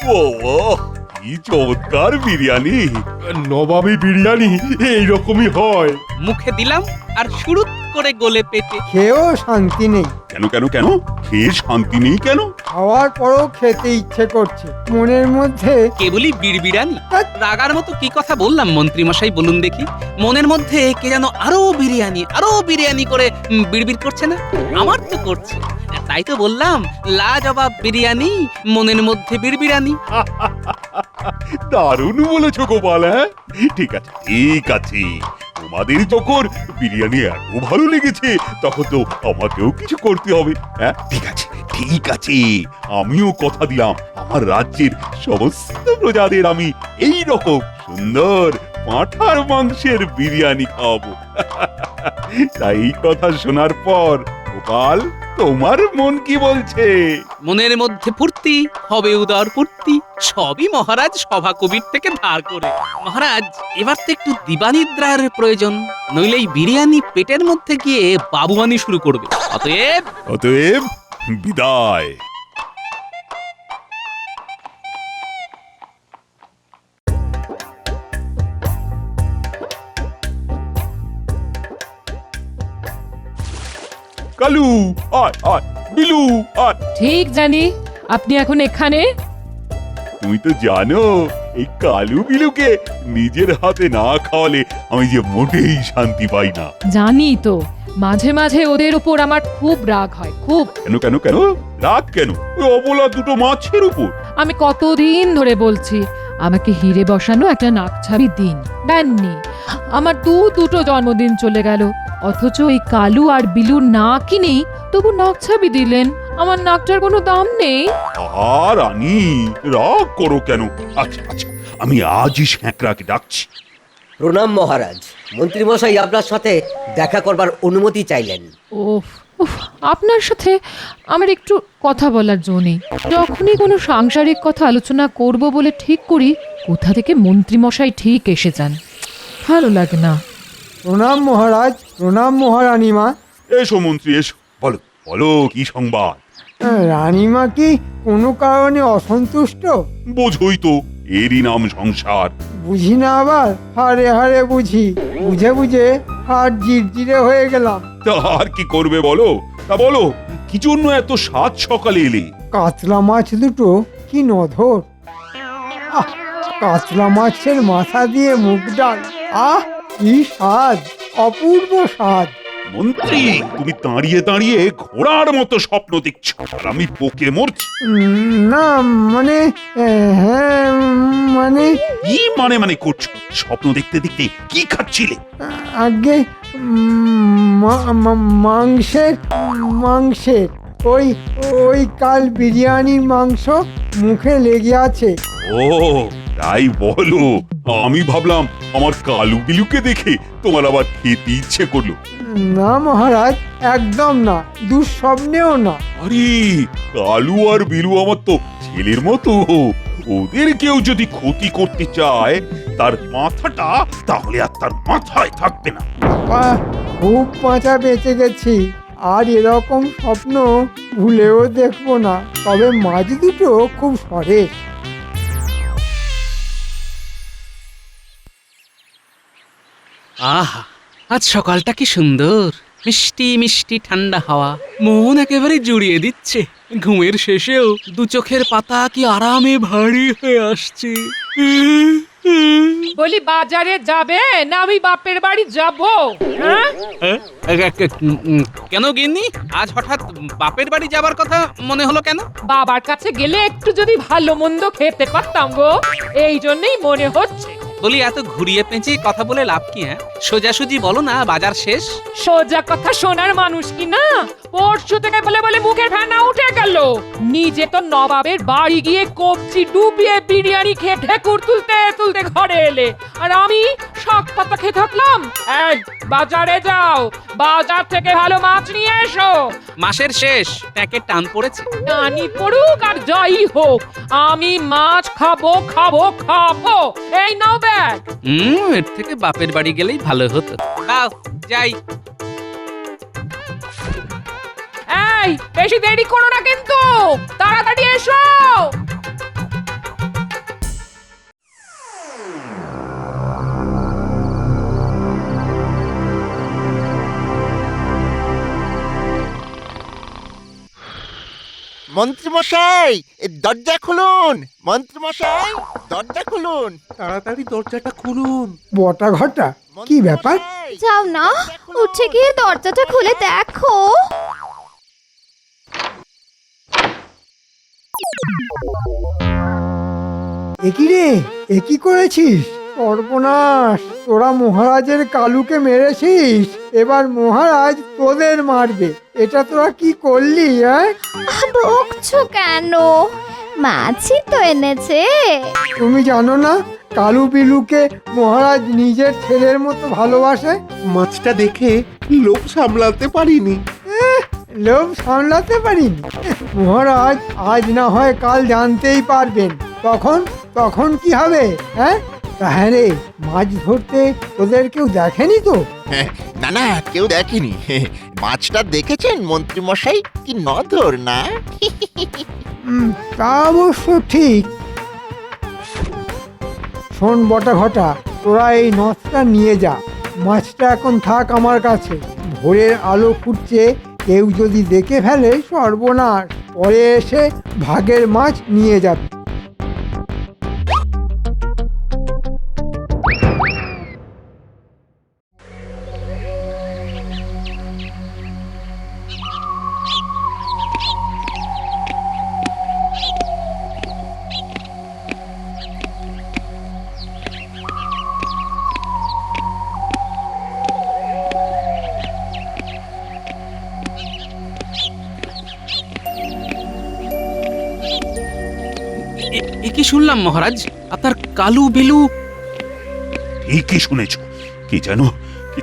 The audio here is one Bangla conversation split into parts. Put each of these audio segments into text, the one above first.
বাবা, কি চমৎকার বিরিয়ানি! নবাবী বিরিয়ানি এইরকমই হয়। মুখে দিলাম আর শুরুত করে গলে পেটে। খেয়েও শান্তি নেই, কেন কেন কেন? খেয়ে শান্তি নেই কেন? খাওয়ার পরও খেতে ইচ্ছে করছে। মনের মধ্যে কেবলই বিড়বিড়ানি। রাগার মতো কি কথা বললাম মন্ত্রী মশাই, বলুন দেখি? মনের মধ্যে কে যেন আরো বিরিয়ানি করে বিড়বিড় করছে না? আমার তো করছে। তাই তো বললাম, লাজবাব বিরিয়ানি, মনের মধ্যে বিড়বিড়ানি। দারুণ বলেছ গোপাল। হ্যাঁ, ঠিক আছে ঠিক আছে। তোমাদের যখন বিরিয়ানি এত ভালো লেগেছে, তখন তো আমাকেও কিছু করতে হবে। হ্যাঁ, ঠিক আছে ঠিক আছে। আমিও কথা দিলাম, আমার রাজ্যের সমস্ত প্রজাদের আমি এই রকম সুন্দর পাঁঠার মাংসের বিরিয়ানি খাওয়াবো। তাই এই কথা শোনার পর গোপাল, তোমার মন কি বলছে? মনের মধ্যে ফুর্তি, হবে উদর ফুর্তি, সবই মহারাজ সভা কবির থেকে ধার করে। মহারাজ, এবার তো একটু দিবানিদ্রার প্রয়োজন, নইলে এই বিরিয়ানি পেটের মধ্যে গিয়ে বাবুয়ানি শুরু করবে। অতএব বিদায়। কালু আয় আয়, বিলু আয়। ঠিক জানি আপনি এখন এখানে। তুমি তো জানো, এই কালু বিলুকে নিজের হাতে না খাওয়ালে আমি যে মোটেই শান্তি পাই না। জানি তো, মাঝে মাঝে ওদের উপর আমার খুব রাগ হয়, খুব। কেন কেন কেন? রাগ কেন? ওই অবলা দুটো মাছের উপর। আমি কতদিন ধরে বলছি আমাকে হিরে বসানো একটা নাকছাবি দিন, দেননি। আমার দুটো জন্মদিন চলে গেল, অথচ এই কালু আর বিলু না কিনেই তবু নাকছাবি দিলেন। আমার নাকটার কোনো দাম নেই। আর রানী, রাগ করো কেন? আচ্ছা আচ্ছা, আমি আজই শ্যাঁকড়াকে ডাকছি। প্রণাম মহারাজ, মন্ত্রীমশাই আপনার সাথে দেখা করবার অনুমতি চাইলেন। ওফ উফ, আপনার সাথে আমার একটু কথা বলার জো নেই। যখনই কোনো সাংসারিক কথা আলোচনা করব বলে ঠিক করি, কোথা থেকে মন্ত্রীমশাই ঠিক এসে যান, ভালো লাগে না। প্রণাম মহারাজ, প্রণাম মহারানীমা। এসো মন্ত্রী এসো, বলো বলো কি সংবাদ? রানীমা কি কোনো কারণে অসন্তুষ্ট? বোঝই তো, এরই নাম সংসার। বুঝি না আবার হারে হারে বুঝি, বুঝে বুঝে আর জিরজিরে হয়ে গেলাম। তা আর কি করবে বলো? তা বলো, কি জন্য এত সাত সকালে এলে? কাতলা মাছ দুটো কি নধর! আহ, কাতলা মাছের মাথা দিয়ে মুগ ডাল, আহ কি স্বাদ, অপূর্ব স্বাদ। মন্ত্রী, তুমি দাঁড়িয়ে দাঁড়িয়ে ঘোড়ার মতো স্বপ্ন দেখছো, আর আমি পোকে মরছি। না মানে, হ্যাঁ মানে, কি মানে মানে করছো? স্বপ্ন দেখতে দেখতে কি খাচ্ছিলে? আগে মাংসের মাংসের ওই ওই কাল বিরিয়ানির মাংস মুখে লেগে আছে। ও তাই বলো? আমি ভাবলাম আমার কালু বিলুকে দেখে তোমার আবার খেতে ইচ্ছে করলো। না মহারাজ, একদম না, দুঃস্বপ্নেও না। আরে, কালু আর বিলু আমার তো ছেলের মতো। ওদের কেউ যদি ক্ষতি করতে চায়, তার মাথাটা তাহলে আর তার মাথায় থাকবে না। বাবা, খুব বাঁচা বেঁচে গেছি, আর এরকম স্বপ্ন ভুলেও দেখবো না। তবে মাছ দুটো খুব সরেস। আহা, আজ সকালটা কি সুন্দর, মিষ্টি মিষ্টি ঠান্ডা হাওয়া মন একেবারে জুড়িয়ে দিচ্ছে। ঘুমের শেষেও দু চোখের পাতা কি আরামে ভারী হয়ে আসছে। বলি বাজারে যাবে না আমি বাপের বাড়ি যাব? হ্যাঁ, কেন গিন্নি, আজ হঠাৎ বাপের বাড়ি যাবার কথা মনে হলো কেন? বাবার কাছে গেলে একটু যদি ভালো মন্দ খেতে পারতাম গো, এই জন্যই মনে হচ্ছে। বলি, এত ঘুরিয়ে পেঁচিয়ে কথা বলে লাভ কি? হ্যাঁ, সোজাসুজি বলো না, বাজার শেষ। সোজা কথা শোনার মানুষ কি না? পরশু থেকে বলে বলে মুখের ফেনা উঠে গেল। নিজে তো নবাবের বাড়ি গিয়ে কবজি ডুবিয়ে বিরিয়ানি খেয়ে ঢেকুর তুলতে তুলতে ঘরে এলে, আর আমি শাক পাতা খেয়ে থাকলাম। এই, বাজারে যাও, বাজার থেকে ভালো মাছ নিয়ে এসো। মাসের শেষ, প্যাকেট টান পড়েছে। টানি পড়ুক আর যাই হোক, আমি মাছ খাবো খাবো খাবো। এই নাও ব্যাগ। এর থেকে বাপের বাড়ি গেলেই ভালো হতো। দাও যাই। এই বেশি দেরি করো না কিন্তু, তাড়াতাড়ি এসো। মন্ত্রীমশাই দরজা খুলুন, মন্ত্রীমশাই দরজা খুলুন। তাড়াতাড়ি দরজাটা খুলুন। বটা ঘটা কি ব্যাপার? মন্ত্রীমশাই, যাও না, দরজা খুলুন। উঠে গিয়ে দরজাটা খুলে দেখো। একই রে, একই করেছিস? সর্বনাশ, তোরা মহারাজের কালুকে মেরেছিস, এবার মহারাজ তোদের মারবে। এটা তোরা কি করলি? হ্যাঁ, বকছো কেন? মাছই তো এনেছে। তুমি জানো না কালু বিলুকে মহারাজ নিজের ছেলের মতো ভালোবাসে? মাছটা দেখে লোভ সামলাতে পারিনি। লোভ সামলাতে পারিনি? মহারাজ আজ না হয় কাল জানতেই পারবেন। তখন তখন কি হবে? হ্যাঁ হ্যাঁ রে, মাছ ধরতে তোদের কেউ দেখেনি তো? না না, কেউ দেখেনি। মাছটা দেখেছেন মন্ত্রীমশাই, কি নধর না? তা অবশ্য ঠিক। শোন বটা ঘটা, তোরা এই নথটা নিয়ে যা। মাছটা এখন থাক আমার কাছে। ভোরের আলো ফুটছে, কেউ যদি দেখে ফেলে সর্বনাশ। পরে এসে ভাগের মাছ নিয়ে যাবে। এ কি শুনলাম মহারাজ, আপনার কালু বিলু? ঠিকই শুনেছ। কি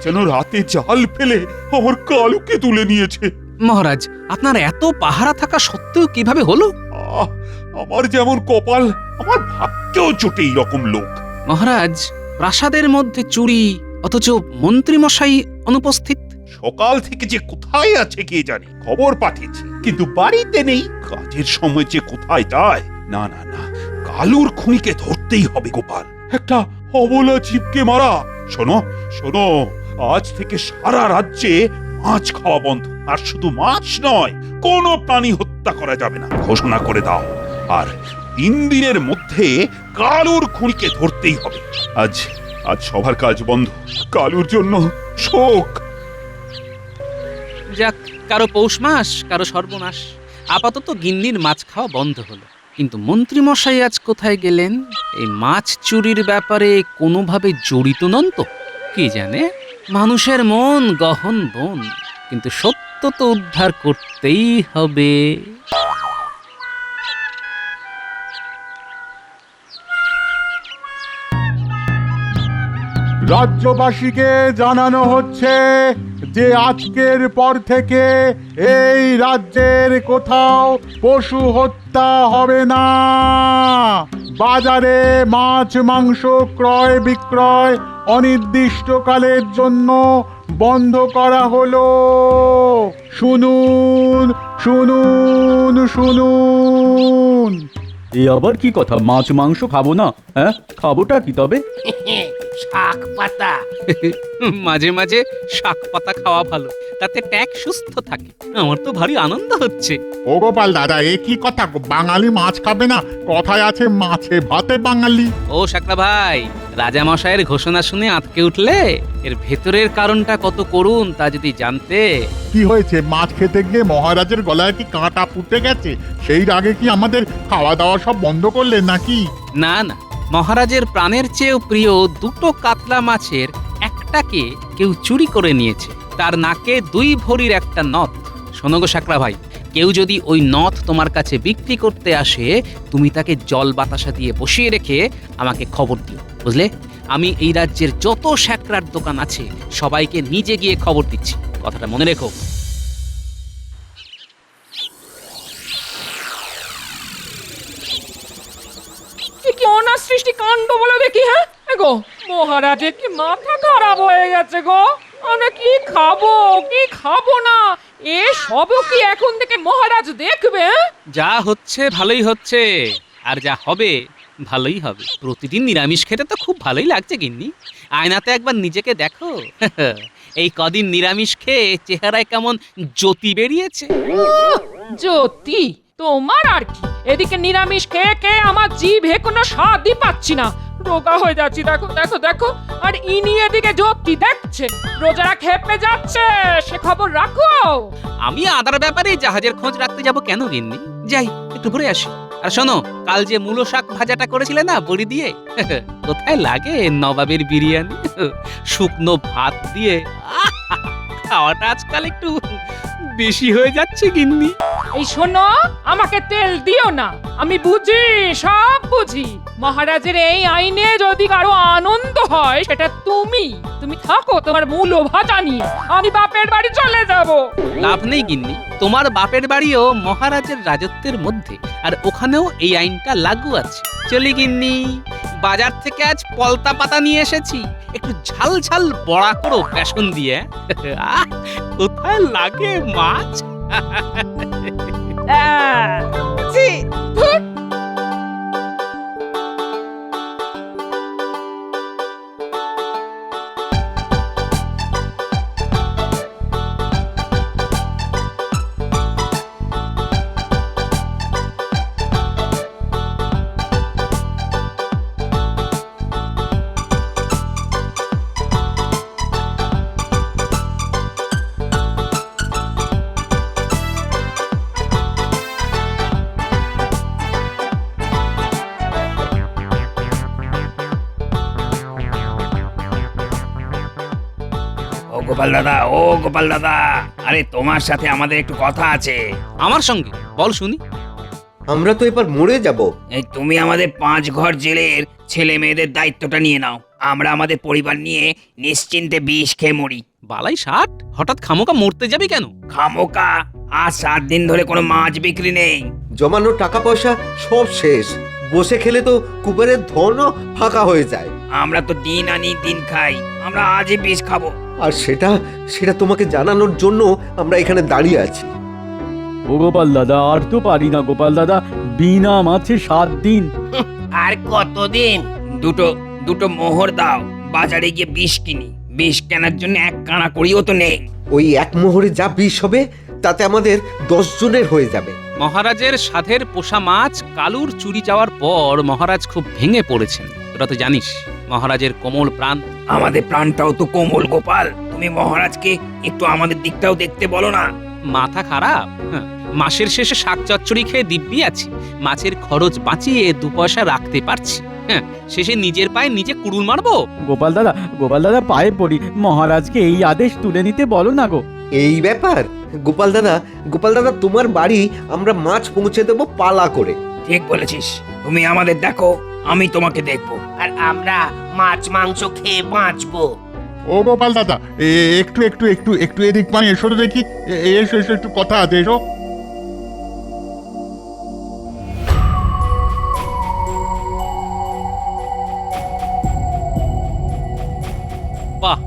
যেন রাতে জাল ফেলে আমার কালুকে তুলে নিয়েছে। মহারাজ, আপনার এত পাহারা থাকা সত্ত্বেও কিভাবে হলো? আহ, আমার যেমন কপাল, আমার ভাগ্যেও জোটে এইরকম লোক। মহারাজ, প্রাসাদের মধ্যে চুরি, অথচ মন্ত্রীমশাই অনুপস্থিত। সকাল থেকে যে কোথায় আছে কে জানে, খবর পাঠিয়েছি কিন্তু বাড়িতে নেই। কাজের সময় যে কোথায় যায়। না না না, কালুর খুনিকে ধরতেই হবে গোপাল। একটা অবলা জীবকে মারা। শোনো শোনো, আজ থেকে সারা রাজ্যে মাছ খাওয়া বন্ধ। আর শুধু মাছ নয়, কোনো প্রাণী হত্যা করা যাবে না ঘোষণা করে দাও। আর 3 দিনের মধ্যে কালুর খুনিকে ধরতেই হবে। আজ আজ সবার কাজ বন্ধ। কালুর জন্য শোক। যাক, কারো পৌষ মাস, কারো সর্বনাশ। আপাতত গিন্নির মাছ খাওয়া বন্ধ হলো। কিন্তু মন্ত্রীমশাই আজ কোথায় গেলেন? এই মাছ চুরির ব্যাপারে কোনোভাবে জড়িত নন তো? কি জানে, মানুষের মন গহন বন, কিন্তু সত্য তো উদ্ধার করতেই হবে। রাজ্যবাসীকে জানানো হচ্ছে যে আজকের পর থেকে এই রাজ্যের কোথাও পশু হত্যা হবে না। বাজারে মাছ মাংস ক্রয় বিক্রয় অনির্দিষ্টকালের জন্য বন্ধ করা হলো। শুনুন শুনুন শুনুন। এ আবার কি কথা? মাছ মাংস খাবো না? হ্যাঁ, খাবোটা কি তবে? শাক পাতা। মাঝে মাঝে শাক পাতা খাওয়া ভালো, তাতে ট্যাক সুস্থ থাকে। আমার তো ভারী আনন্দ হচ্ছে। ও গোপাল দাদা, এ কি কথা? বাঙালি মাছ খাবে না? কথায় আছে মাছে ভাতে বাঙালি। ও শাকরা ভাই, রাজা মশাইয়ের ঘোষণা শুনে আঁতকে উঠলে? এর ভেতরের কারণটা কত করুন তা যদি জানতে। কি হয়েছে? মাছ খেতে গিয়ে মহারাজের গলায় কি কাঁটা ফুটে গেছে? সেই রাগে কি আমাদের খাওয়া দাওয়া সব বন্ধ করলেন নাকি? না না, মহারাজের প্রাণের চেয়েও প্রিয় 2টো কাতলা মাছের একটাকে কেউ চুরি করে নিয়েছে। তার নাকে 2 ভরির একটা নথ। শোনো গো শাকরা ভাই, কেউ যদি ওই নথ তোমার কাছে বিক্রি করতে আসে, তুমি তাকে জল বাতাসা দিয়ে বসিয়ে রেখে আমাকে খবর দিও, বুঝলে? আমি এই রাজ্যের যত শ্যাকরার দোকান আছে সবাইকে নিজে গিয়ে খবর দিচ্ছি, কথাটা মনে রেখো। কি অনাসৃষ্টি কাণ্ড বলে দেখি। হ্যাঁ গো, মহারাজের কি মাথা খারাপ হয়ে গেছে গো? আমরা কি খাবো কি খাবো না এ সবও কি এখন থেকে মহারাজ দেখবে? যা হচ্ছে ভালোই হচ্ছে, আর যা হবে ভালোই হবে। প্রতিদিন নিরামিষ খেতে তো খুব ভালোই লাগছে গিন্নি। আয়নাতে একবার নিজেকে দেখো। এই কদিন নিরামিষ খেয়ে চেহারায় কেমন জ্যোতি বেরিয়েছে। জ্যোতি তোমার আর কি, এদিকে নিরামিষ খেয়ে খেয়ে আমার জিভে কোনো স্বাদই পাচ্ছি না, রোগা হয়ে যাচ্ছি। দেখো দেখো দেখো, আর ইনি এদিকে জ্যোতি দেখছে, রোজারা খেপে যাচ্ছে, সে খবর রাখো। আমি আদার ব্যাপারে জাহাজের খোঁজ রাখতে যাব কেন গিন্নি? যাই একটু ঘুরে আসি। আর শোনো, কাল যে মূলো শাক ভাজাটা করেছিলে না বড়ি দিয়ে, কোথায় লাগে নবাবের বিরিয়ানি শুকনো ভাত দিয়ে। খাওয়াটা আজকাল একটু বেশি হয়ে যাচ্ছে গিন্নি। এই শোনো, আমাকে তেল দিও না, আমি বুঝি, সব বুঝি। মহারাজের এই আইনে যদি কারো আনন্দ হয় সেটা তুমি থাকো তোমার মূল ভাজা নিয়ে, আমি বাপের বাড়ি চলে যাব। লাভ নেই গিন্নি, তোমার বাপের বাড়িও মহারাজের রাজত্বের মধ্যে, আর ওখানেও এই আইনটা লাগু আছে। চলি গিন্নি, বাজার থেকে আজ পলতা পাতা নিয়ে এসেছি, একটু ঝাল ঝাল বড়া করো বেসন দিয়ে। আহ, কোথায় লাগে মাছ। ছি, ধুর। ও গোপাল দাদা, ও গোপাল দাদা, আরে তোমার সাথে আমাদের একটু কথা আছে। আমার সঙ্গে বল শুনি। আমরা তো এবার মরে যাব। এই তুমি আমাদের 5 ঘর জেলের ছেলে মেয়েদের দায়িত্বটা নিয়ে নাও, আমরা আমাদের পরিবার নিয়ে নিশ্চিন্তে বিষ খেয়ে মরি। বালাই ষাট, হঠাৎ খামোকা মরতে যাবি কেন? খামোকা, আজ 7 দিন ধরে কোনো মাছ বিক্রি নেই। জমানো টাকা পয়সা সব শেষ, বসে খেলে তো কুবেরের ধনও ফাঁকা হয়ে যায়। আমরা তো দিন আনি দিন খাই, আমরা আজই বিষ খাবো। আর সেটা তোমাকে জানানোর জন্য আমরা এখানে দাঁড়িয়ে আছি। ও গোপাল দাদা, আর তো পারি না গোপাল দাদা, বিনা মাছে 7 দিন। আর কতদিন? দুটো মোহর দাও, বাজারে গিয়ে বিষ কিনি। বিষ কেনার জন্য 1 কানা করিও তো নেই। ওই এক মোহরে যা বিষ হবে তাতে আমাদের 10 জনের হয়ে যাবে। মহারাজের সাধের পোষা মাছ কালুর চুরি যাওয়ার পর মহারাজ খুব ভেঙে পড়েছেন। তোরা তো জানিস মহারাজের কোমল প্রাণ। আমাদের প্রাণটাও তো কোমল গোপাল, তুমি মহারাজকে একটু আমাদের দিকটাও দেখতে বলো না। মাথা খারাপ? হ্যাঁ, মাসের শেষে শাক চচ্চড়ি খেয়ে দিব্যি আছি, মাছের খরচ বাঁচিয়ে 2 পয়সা রাখতে পারছি। হ্যাঁ, শেষে নিজের পায়ে নিজে কুড়ুল মারবো? গোপাল দাদা পায়ে পড়ি, মহারাজকে এই আদেশ তুলে নিতে বলো না গো। এই ব্যাপার গোপাল দাদা তোমার বাড়ি আমরা মাছ পৌঁছে দেবো পালা করে। ঠিক বলেছিস, তুমি আমাদের দেখো, আমি তোমাকে দেখবো, আর আমরা মাছ মাংস খেয়ে বাঁচবো। ও গোপাল দাদা, একটু এদিক মানে এসো তো দেখি। এসো একটু কথা আছে, এসো। বাহ,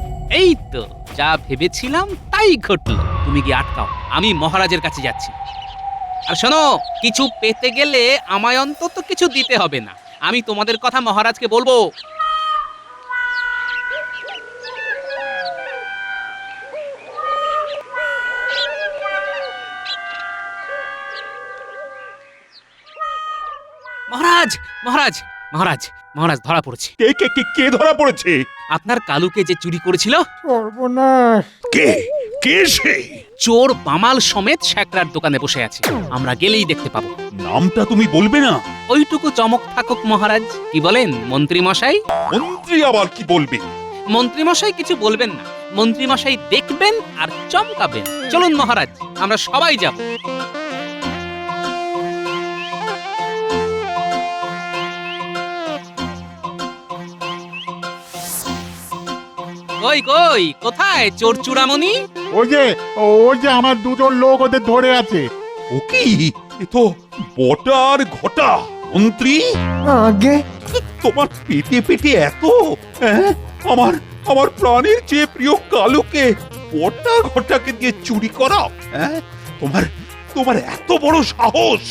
এই তো যা ভেবেছিলাম তাই ঘটলো। তুমি কি আটকাও, আমি মহারাজের কাছে যাচ্ছি। আর শোনো, কিছু পেতে গেলে আমায় অন্তত কিছু দিতে হবে না, আমি তোমাদের কথা মহারাজকে বলবো। মহারাজ মহারাজ মহারাজ মহারাজ, ধরা পড়েছে। কে ধরা পড়েছে? আপনার কালুকে যে চুরি করেছিল। সর্বনাশ! কে সে? চোর বামাল সমেত শ্যাকরার দোকানে বসে আছে, আমরা গেলেই দেখতে পাবো। নামটা তুমি বলবে না? ওইটুকু চমক থাকুক মহারাজ। কি বলেন মন্ত্রী মশাই? মন্ত্রী আবার কি বলবে? মন্ত্রী মশাই কিছু বলবেন না, মন্ত্রী মশাই দেখবেন আর চমকাবেন। চলুন মহারাজ, আমরা সবাই যাব। কই কোথায় চোর চূড়ামণি? ওই যে আমার 2জন লোক ওদের ধরে আছে। ও কি, এ তো বটা আর ঘটা। মন্ত্রী, আগে তোমার পেটে এত, হ্যাঁ? আমার প্রাণের চেয়ে প্রিয় কালুকে পটা ঘটাকে দিয়ে চুরি করাও? হ্যাঁ, তোমার তোমার এত বড় সাহস!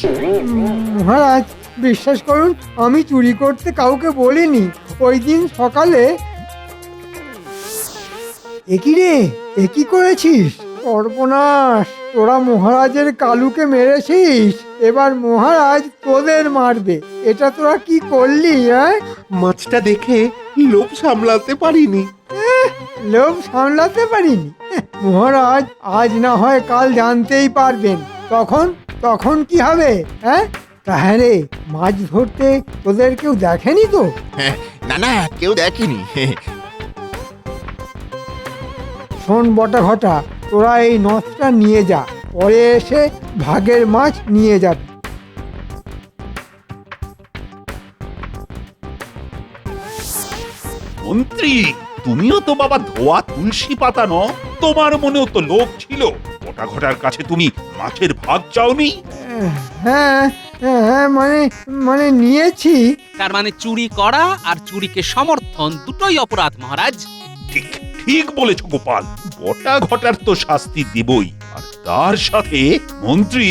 মহারাজ বিশ্বাস করুন, আমি চুরি করতে কাউকে বলিনি। ওই দিন সকালে একই রে, একই করেছিস? সর্বনাশ, তোরা মহারাজের কালুকে মেরেছিস, এবার মহারাজ তোদের মারবে। এটা তোরা কি করলি? হ্যাঁ, মাছটা দেখে লোভ সামলাতে পারিনি। লোভ সামলাতে পারিনি? মহারাজ আজ না হয় কাল জানতেই পারবেন। তখন তখন কি হবে? হ্যাঁ, হ্যাঁ রে, মাছ ধরতে তোদের কেউ দেখেনি তো? না না, কেউ দেখেনি। শোন বটা ঘটা, তোরা এই নথটা নিয়ে যা, পরে এসে ভাগের মাছ নিয়ে যাবে। মন্ত্রী, তুমিও তো বাবা ধোয়া তুলসী পাতা ন, তোমার মনেও তো লোভ ছিল। পটা ঘটার কাছে তুমি মাছের ভাগ চাওনি? হ্যাঁ হ্যাঁ, মানে মানে নিয়েছি। তার মানে চুরি করা আর চুরিকে সমর্থন দুটোই অপরাধ মহারাজ। ঠিক ঠিক বলেছ গোপাল, পটা ঘটার তো শাস্তি দেবই, আর তার সাথে মন্ত্রী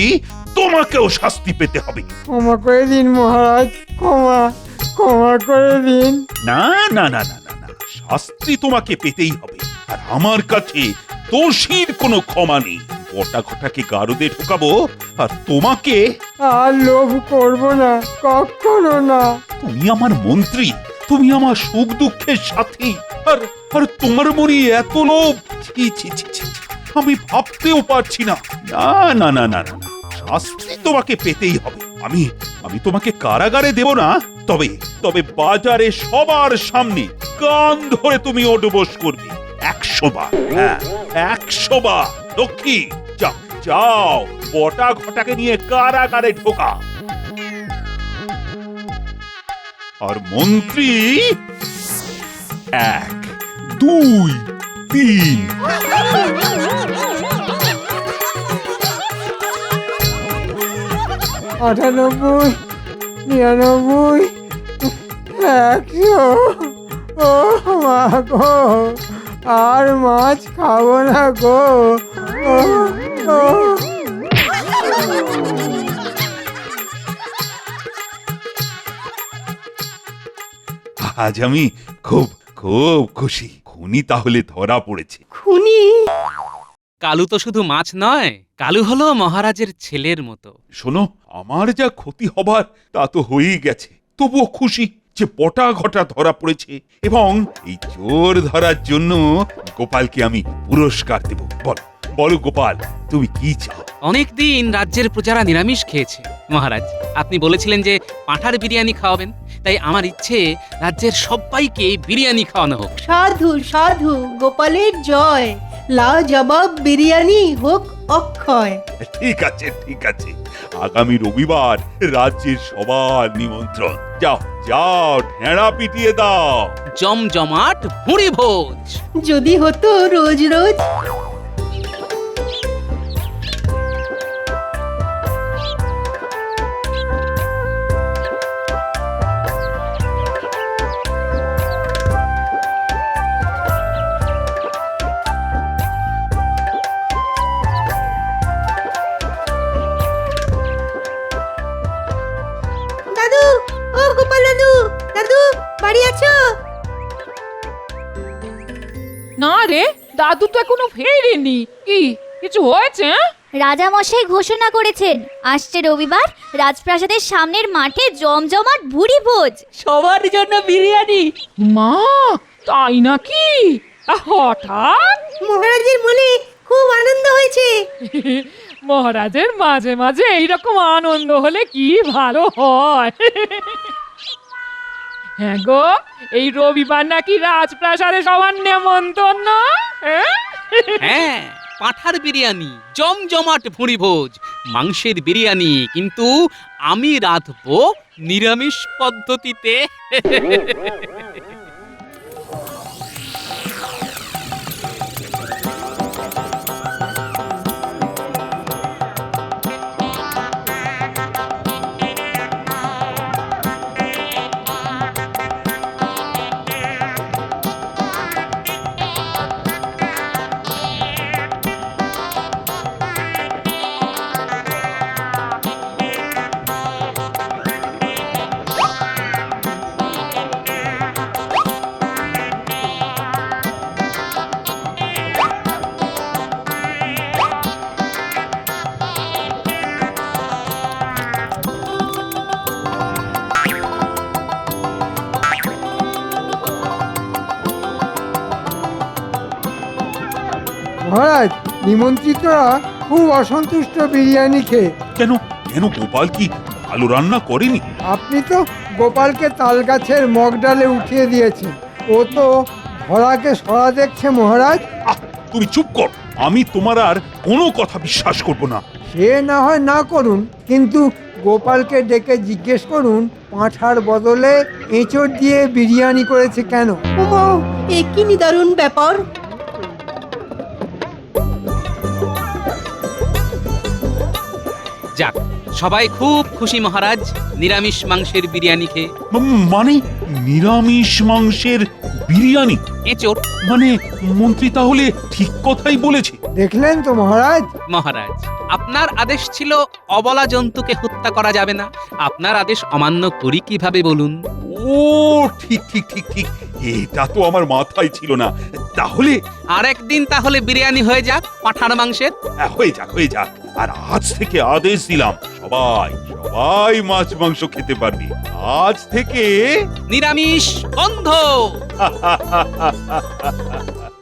তোমাকেও শাস্তি পেতে হবে। ক্ষমা করে দিন মহারাজ, ক্ষমা করে দিন। না না না না না না, শাস্তি তোমাকে পেতেই হবে। আর আমার কাছে দোষীর কোনো ক্ষমা নেই। পটা ঘটাকে গারদে ঢোকাবো, আর তোমাকে। আর লোভ করব না, কখনো না। তুমি আমার মন্ত্রী, তুমি আমার সুখ দুঃখের সাথী, আর আর তোমার মনে এত লোভ! ছি ছি ছি ছি, আমি ভাবতেও পারছি না। না না না না না, শাস্তি তোমাকে পেতেই হবে। আমি তোমাকে কারাগারে দেব না, তবে তবে বাজারে সবার সামনে কান ধরে তুমি ওঠবোস করবে 100 বার। হ্যাঁ, 100 বার। লক্ষ্মী, যাও যাও, পটা ঘটাকে নিয়ে কারাগারে ঢোকা। আর মন্ত্রী 1, 2, 3। 98, 99, 100। ও মা গো, আর মাছ খাবো না গো। ও, ও। আজ আমি খুব খুব খুশি, খুনি তাহলে ধরা পড়েছে। খুনি? কালু তো শুধু মাছ নয়, কালু হলো মহারাজের ছেলের মতো। শোনো, আমার যা ক্ষতি হবার তা তো হয়েই গেছে, তবুও খুশি যে পটা ঘটা ধরা পড়েছে, এবং এই চোর ধরার জন্য গোপালকে আমি পুরস্কার দেব। বলো বলো গোপাল, তুমি কি চাও? অনেকদিন রাজ্যের প্রজারা নিরামিষ খেয়েছে মহারাজ। আপনি বলেছিলেন যে পাঁঠার বিরিয়ানি খাওয়াবেন, তাই আমার ইচ্ছে রাজ্যের সবাইকে বিরিয়ানি খাওয়ানো হোক। সাধু সাধু, গোপালের জয়। লাজবাব বিরিয়ানি হোক অক্ষয়। ঠিক আছে ঠিক আছে, আগামী রবিবার রাজ্যের সবার নিমন্ত্রণ। যাও যাও, ঢেঁড়া পিটিয়ে দাও। জমজমাট ভুঁড়ি ভোজ। যদি হতো রোজ রোজ। দাদু, ও গোপাল দাদু, দাদু বাড়ি আছো? না রে, দাদু তো এখনো ফেরেনি। কি কিছু হয়েছে? রাজামশাই ঘোষণা করেছেন আসছে রবিবার রাজপ্রাসাদের সামনের মাঠে জমজমাট ভুরি ভোজ। সবার জন্য বিরিয়ানি। মা, তাই নাকি? হঠাৎ? মহারাজের মনে খুব আনন্দ হয়েছে। মহারাজের মাঝে মাঝে এইরকম আনন্দ হলে কি ভালো হয়। হ্যাঁ গো, এই রবিবার নাকি রাজপ্রাসাদে সবার নেমন্তন্ন। হ্যাঁ, পাঁঠার বিরিয়ানি, জমজমাট ভুঁড়ি ভোজ, মাংসের বিরিয়ানি, কিন্তু আমি রাঁধবো নিরামিষ পদ্ধতিতে। মহারাজ নিমন্ত্রিতরা খুব অসন্তুষ্ট বিরিয়ানি খেয়ে। কেন কেন গোপাল কি ভালো রান্না করেনি? আপনি তো গোপালকে তাল গাছের মগ ডালে উঠিয়ে দিয়েছেন, ও তো ধরাকে সরা দেখছে মহারাজ। আহ, তুমি চুপ কর, আমি তোমার আর কোনো কথা বিশ্বাস করব না। সে না হয় না করুন, কিন্তু গোপালকে ডেকে জিজ্ঞেস করুন পাঁঠার বদলে এঁচড় দিয়ে বিরিয়ানি করেছে কেন। ওমা, এ কি নিদারুণ ব্যাপার! যাক, সবাই খুব খুশি মহারাজ নিরামিষ মাংসের বিরিয়ানি খেয়ে। মানে নিরামিষ মাংসের বিরিয়ানি? এঁচোড়। মানে মন্ত্রী তাহলে ঠিক কথাই বলেছে। দেখলেন তো মহারাজ। মহারাজ, আপনার আদেশ ছিল অবলা জন্তুকে হত্যা করা যাবে না। আপনার আদেশ অমান্য করি কিভাবে বলুন? ও ঠিক ঠিক ঠিক ঠিক, এটা তো আমার মাথায় ছিল না। তাহলে আরেকদিন তাহলে বিরিয়ানি হয়ে যাক পাঁঠার মাংসের। হয়ে যাক হয়ে যাক। আর আজ থেকে আদেশ দিলাম, সবাই সবাই মাছ মাংস খেতে পারবে। আজ থেকে নিরামিষ বন্ধ।